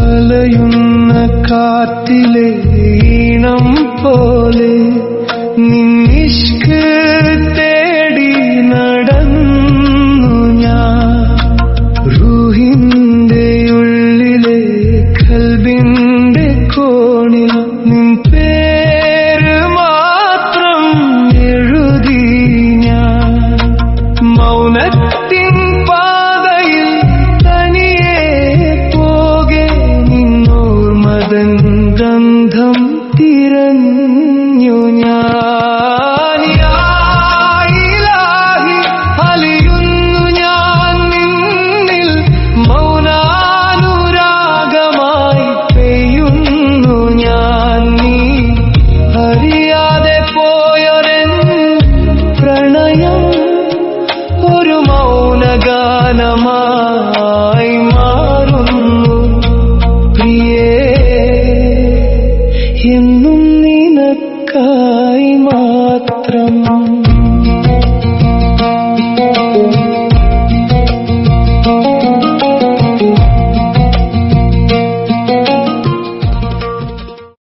അലയുന്ന കാറ്റിലെ ഈണം പോലെ നിന്നിഷ്ക് തേടി നടന്നു ഞാൻ. റൂഹിന്റെ ഉള്ളിലെ ഖൽബിന്റെ കോണിൽ നിൻ പേര് മാത്രം എഴുതി ഞാൻ. മൗനത്തിൻ പാതയിൽ തനിയെ പോകെ നിന്നോർമതൻ ഗന്ധം തിരഞ്ഞു ഞാൻ. യാ ഇലാഹി അലിയുന്നു ഞാൻ നിന്നിൽ, മൗനാനുരാഗമായി പെയ്യുന്നു ഞാൻ. നീ അറിയാതെ പോയൊരൻ പ്രണയം ഒരു മൗനഗാനമായി മാറുന്നു പ്രിയേ.